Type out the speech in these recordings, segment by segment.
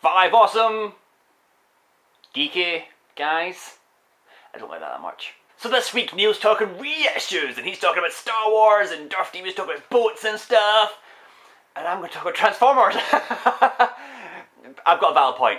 5 awesome, geeky guys. I don't like that much. So this week Neil's talking reissues, and he's talking about Star Wars, and Darth Demon's talking about boats and stuff, and I'm going to talk about Transformers. I've got a valid point.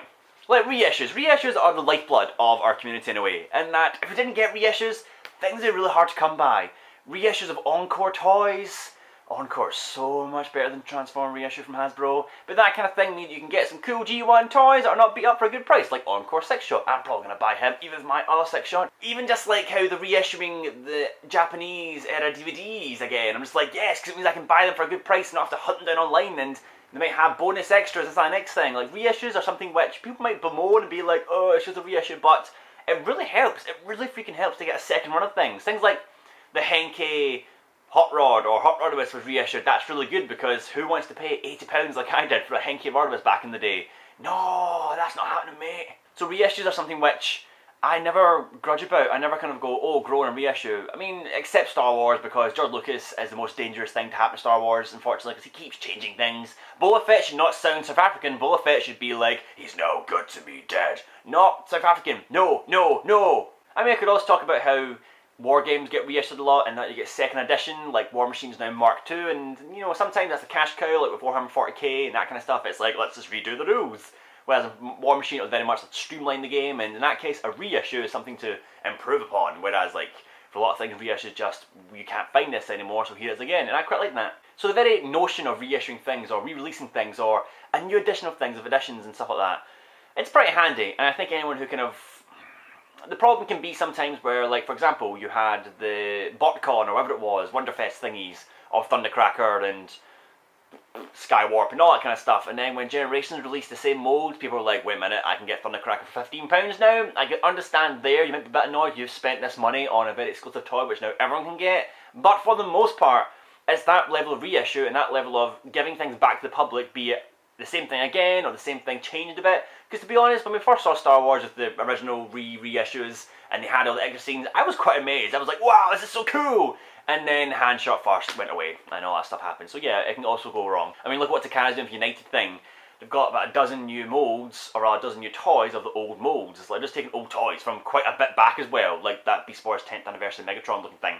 Like reissues. Reissues are the lifeblood of our community in a way, and that if we didn't get reissues, things are really hard to come by. Reissues of Encore toys. Encore is so much better than Transform reissue from Hasbro, but that kind of thing means you can get some cool G1 toys that are not beat up for a good price, like Encore 6-shot. I'm probably going to buy him, even with my other 6-shot. Even just like how they're reissuing the Japanese era DVDs again. I'm just like, yes, because it means I can buy them for a good price and not have to hunt them down online, and they might have bonus extras. That's the next thing. Like reissues are something which people might bemoan and be like, oh, it's just a reissue, but it really helps. It really freaking helps to get a second run of things. Things like the Henkei Hot Rod or Hot Rodobus was reissued. That's really good because who wants to pay £80 like I did for a Henkei Rodobus back in the day? No, that's not happening, mate. So reissues are something which I never grudge about. I never kind of go, oh, grow and reissue. I mean, except Star Wars, because George Lucas is the most dangerous thing to happen to Star Wars, unfortunately, because he keeps changing things. Boba Fett should not sound South African. Boba Fett should be like, he's now good to be dead. Not South African. No, no, no. I mean, I could also talk about how War games get reissued a lot, and that you get second edition, like War Machine's now Mark II, and you know, sometimes that's a cash cow, like with Warhammer 40k and that kind of stuff. It's like, let's just redo the rules. Whereas a War Machine, it was very much like streamline the game, and in that case, a reissue is something to improve upon. Whereas, like, for a lot of things, reissues just, you can't find this anymore, so here it is again, and I quite like that. So the very notion of reissuing things, or re-releasing things, or a new edition of things, of editions and stuff like that, it's pretty handy, and I think anyone who kind of... The problem can be sometimes where, like, for example, you had the BotCon or whatever it was, Wonderfest thingies of Thundercracker and Skywarp and all that kind of stuff, and then when Generations released the same molds, people were like, wait a minute, I can get Thundercracker for £15 now. I can understand there, you might be a bit annoyed you've spent this money on a very exclusive toy which now everyone can get, but for the most part, it's that level of reissue and that level of giving things back to the public, be it the same thing again, or the same thing changed a bit. Because to be honest, when we first saw Star Wars with the original reissues, and they had all the extra scenes, I was quite amazed. I was like, wow, this is so cool! And then Handshot first went away, and all that stuff happened. So yeah, it can also go wrong. I mean, look what Takara's doing for United thing. They've got about a dozen new molds, or a dozen new toys of the old molds. It's like just taking old toys from quite a bit back as well, like that Beast Wars 10th anniversary Megatron looking thing.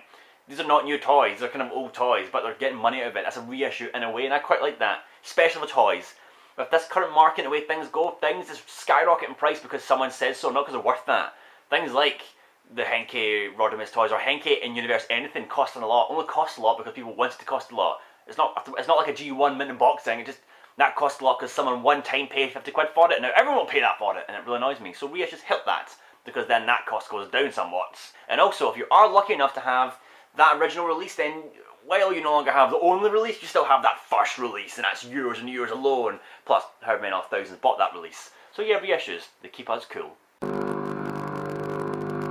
These are not new toys, they're kind of old toys, but they're getting money out of it. That's a reissue in a way, and I quite like that. Especially with toys. With this current market and the way things go, things just skyrocket in price because someone says so, not because they're worth that. Things like the Henkei Rodimus toys or Henkei in Universe anything costing a lot only costs a lot because people want it to cost a lot. It's not like a G1 mint and box thing. It just that costs a lot because someone one time paid 50 quid for it, and now everyone will pay that for it, and it really annoys me. So reissues help that because then that cost goes down somewhat. And also, if you are lucky enough to have that original release, then while you no longer have the only release, you still have that first release, and that's yours and yours alone, plus however many thousands bought that release. So yeah, reissues, they keep us cool.